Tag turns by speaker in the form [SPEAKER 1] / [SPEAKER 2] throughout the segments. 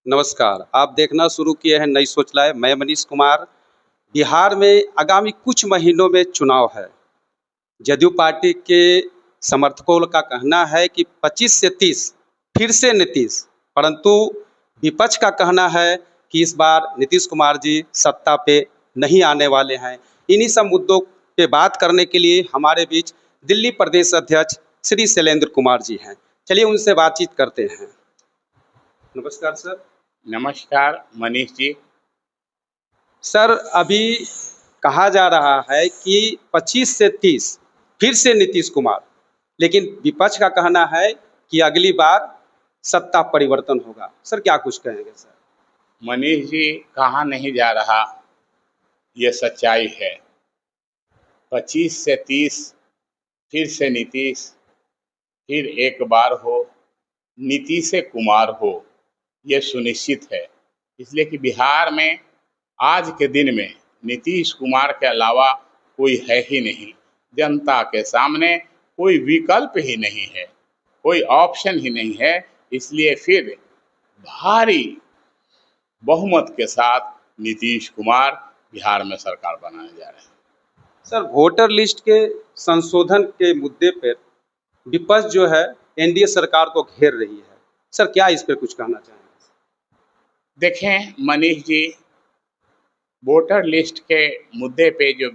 [SPEAKER 1] नमस्कार, आप देखना शुरू किए हैं नई सोच लाए। मैं मनीष कुमार। बिहार में आगामी कुछ महीनों में चुनाव है। जदयू पार्टी के समर्थकों का कहना है कि 25 से 30 फिर से नीतीश, परंतु विपक्ष का कहना है कि इस बार नीतीश कुमार जी सत्ता पे नहीं आने वाले हैं। इन्हीं सब मुद्दों पे बात करने के लिए हमारे बीच दिल्ली प्रदेश अध्यक्ष श्री शैलेंद्र कुमार जी हैं। चलिए उनसे बातचीत करते हैं। नमस्कार सर।
[SPEAKER 2] नमस्कार मनीष जी।
[SPEAKER 1] सर, अभी कहा जा रहा है कि 25 से 30 फिर से नीतीश कुमार, लेकिन विपक्ष का कहना है कि अगली बार सत्ता परिवर्तन होगा। सर, क्या कुछ कहेंगे सर?
[SPEAKER 2] मनीष जी, कहा नहीं जा रहा, ये सच्चाई है। 25 से 30 फिर से नीतीश, फिर एक बार हो नीतीश से कुमार हो, ये सुनिश्चित है। इसलिए कि बिहार में आज के दिन में नीतीश कुमार के अलावा कोई है ही नहीं। जनता के सामने कोई विकल्प ही नहीं है, कोई ऑप्शन ही नहीं है। इसलिए फिर भारी बहुमत के साथ नीतीश कुमार बिहार में सरकार बनाने जा रहे हैं।
[SPEAKER 1] सर, वोटर लिस्ट के संशोधन के मुद्दे पर विपक्ष जो है एनडीए सरकार को घेर रही है। सर, क्या इस पर कुछ कहना चाहेंगे?
[SPEAKER 2] देखें मनीष जी, वोटर लिस्ट के मुद्दे पे जो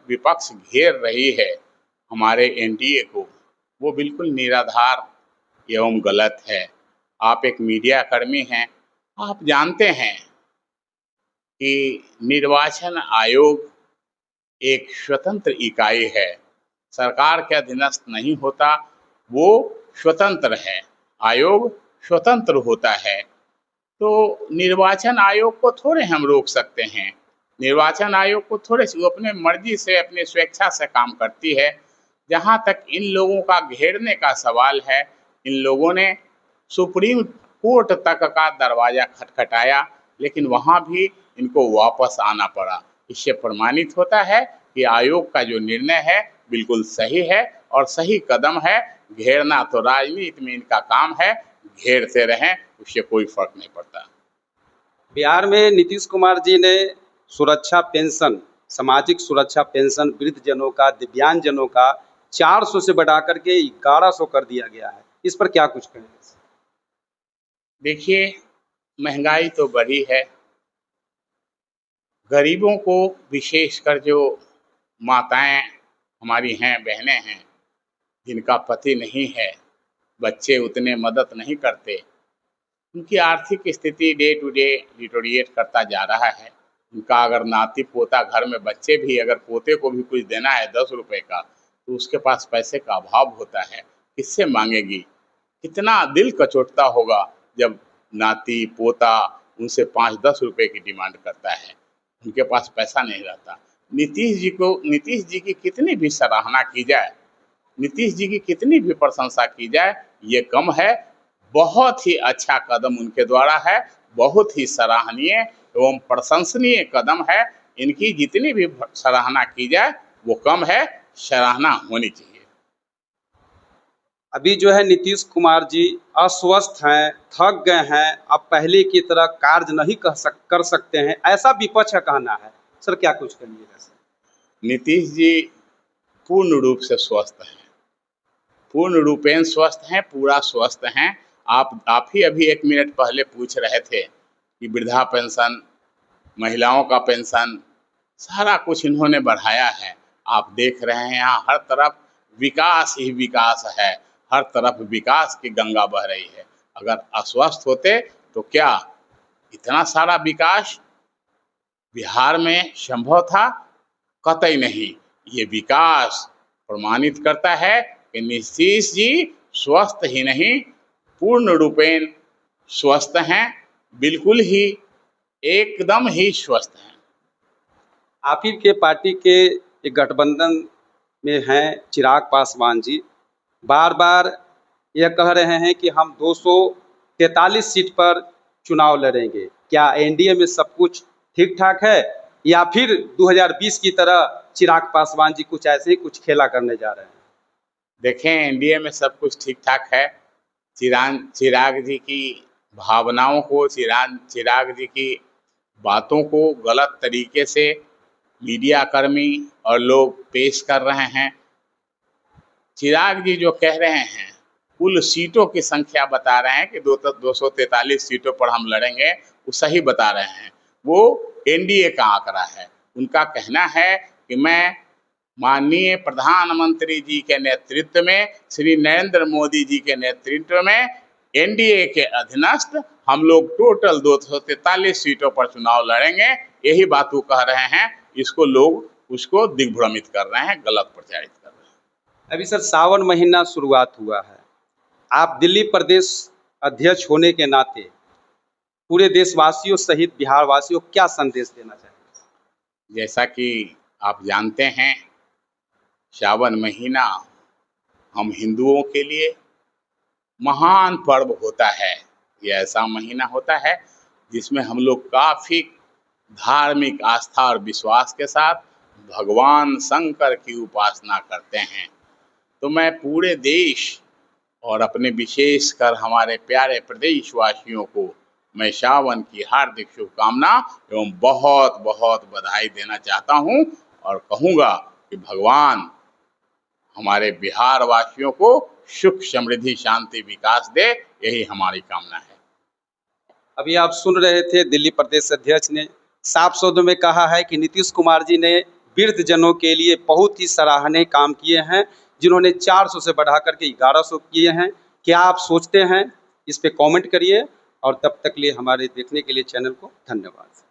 [SPEAKER 2] विपक्ष घेर रही है हमारे एनडीए को, वो बिल्कुल निराधार एवं गलत है। आप एक मीडिया कर्मी हैं, आप जानते हैं कि निर्वाचन आयोग एक स्वतंत्र इकाई है, सरकार के अधीनस्थ नहीं होता, वो स्वतंत्र है। आयोग स्वतंत्र होता है, तो निर्वाचन आयोग को थोड़े हम रोक सकते हैं। निर्वाचन आयोग को थोड़े से वो अपने मर्जी से, अपनी स्वेच्छा से काम करती है। जहाँ तक इन लोगों का घेरने का सवाल है, इन लोगों ने सुप्रीम कोर्ट तक का दरवाजा खटखटाया, लेकिन वहाँ भी इनको वापस आना पड़ा। इससे प्रमाणित होता है कि आयोग का जो निर्णय है बिल्कुल सही है और सही कदम है। घेरना तो राजनीति में इनका काम है, घेरते रहें, उससे कोई फर्क नहीं पड़ता।
[SPEAKER 1] बिहार में नीतीश कुमार जी ने सुरक्षा पेंशन, सामाजिक सुरक्षा पेंशन वृद्धजनों का, दिव्यांगजनों का 400 से बढ़ा करके 1100 कर दिया गया है। इस पर क्या कुछ कहेंगे?
[SPEAKER 2] देखिए, महंगाई तो बढ़ी है। गरीबों को, विशेषकर जो माताएं हमारी हैं, बहनें हैं, जिनका पति नहीं है, बच्चे उतने मदद नहीं करते, उनकी आर्थिक स्थिति डे टू डे डिटोरिएट करता जा रहा है। उनका अगर नाती पोता घर में बच्चे भी, अगर पोते को भी कुछ देना है 10 रुपये का, तो उसके पास पैसे का अभाव होता है, किससे मांगेगी? कितना दिल कचोटता होगा जब नाती पोता उनसे 5-10 रुपये की डिमांड करता है, उनके पास पैसा नहीं रहता। नीतीश जी की कितनी भी सराहना की जाए, नीतीश जी की कितनी भी प्रशंसा की जाए, ये कम है। बहुत ही अच्छा कदम उनके द्वारा है, बहुत ही सराहनीय एवं प्रशंसनीय कदम है। इनकी जितनी भी सराहना की जाए वो कम है, सराहना होनी चाहिए।
[SPEAKER 1] अभी जो है नीतीश कुमार जी अस्वस्थ हैं, थक गए हैं, अब पहले की तरह कार्य नहीं कर सकते हैं, ऐसा विपक्ष का कहना है। सर, क्या कुछ कहिएगा सर?
[SPEAKER 2] नीतीश जी पूर्ण रूप से स्वस्थ हैं, पूर्ण रूपेण स्वस्थ हैं, पूरा स्वस्थ हैं। आप ही अभी 1 मिनट पहले पूछ रहे थे कि वृद्धा पेंशन, महिलाओं का पेंशन, सारा कुछ इन्होंने बढ़ाया है। आप देख रहे हैं यहाँ हर तरफ विकास ही विकास है, हर तरफ विकास की गंगा बह रही है। अगर अस्वस्थ होते तो क्या इतना सारा विकास बिहार में संभव था? कतई नहीं। ये विकास प्रमाणित करता है कि नीतीश जी स्वस्थ ही नहीं, पूर्ण रूपेण स्वस्थ हैं, बिल्कुल ही एकदम ही स्वस्थ हैं।
[SPEAKER 1] आप ही के पार्टी के एक गठबंधन में हैं चिराग पासवान जी, बार बार यह कह रहे हैं कि हम 243 सीट पर चुनाव लड़ेंगे। क्या एनडीए में सब कुछ ठीक ठाक है, या फिर 2020 की तरह चिराग पासवान जी कुछ ऐसे ही कुछ खेला करने जा रहे हैं?
[SPEAKER 2] देखें, एनडीए में सब कुछ ठीक ठाक है। चिराग जी की भावनाओं को, चिराग जी की बातों को गलत तरीके से मीडिया कर्मी और लोग पेश कर रहे हैं। चिराग जी जो कह रहे हैं, कुल सीटों की संख्या बता रहे हैं कि 243 सीटों पर हम लड़ेंगे, वो सही बता रहे हैं। वो एनडीए का आंकड़ा है। उनका कहना है कि मैं माननीय प्रधानमंत्री जी के नेतृत्व में, श्री नरेंद्र मोदी जी के नेतृत्व में एनडीए के अधीनस्थ हम लोग टोटल 243 सीटों पर चुनाव लड़ेंगे। यही बात वो कह रहे हैं। इसको लोग उसको दिग्भ्रमित कर रहे हैं, गलत प्रचारित कर रहे हैं।
[SPEAKER 1] अभी सर सावन महीना शुरुआत हुआ है, आप दिल्ली प्रदेश अध्यक्ष होने के नाते पूरे देशवासियों सहित बिहार वासियों को क्या संदेश देना चाहेंगे?
[SPEAKER 2] जैसा कि आप जानते हैं, सावन महीना हम हिंदुओं के लिए महान पर्व होता है। यह ऐसा महीना होता है जिसमें हम लोग काफ़ी धार्मिक आस्था और विश्वास के साथ भगवान शंकर की उपासना करते हैं। तो मैं पूरे देश और अपने विशेषकर हमारे प्यारे प्रदेशवासियों को मैं सावन की हार्दिक शुभकामना एवं बहुत बहुत बधाई देना चाहता हूं और कहूँगा कि भगवान हमारे बिहार वासियों को सुख, समृद्धि, शांति, विकास दे। यही हमारी कामना है।
[SPEAKER 1] अभी आप सुन रहे थे, दिल्ली प्रदेश अध्यक्ष ने साफ शब्दों में कहा है कि नीतीश कुमार जी ने वृद्धजनों के लिए बहुत ही सराहनीय काम किए हैं, जिन्होंने 400 से बढ़ा करके 1100 किए हैं। क्या आप सोचते हैं? इस पे कमेंट करिए और तब तक लिए हमारे देखने के लिए चैनल को धन्यवाद।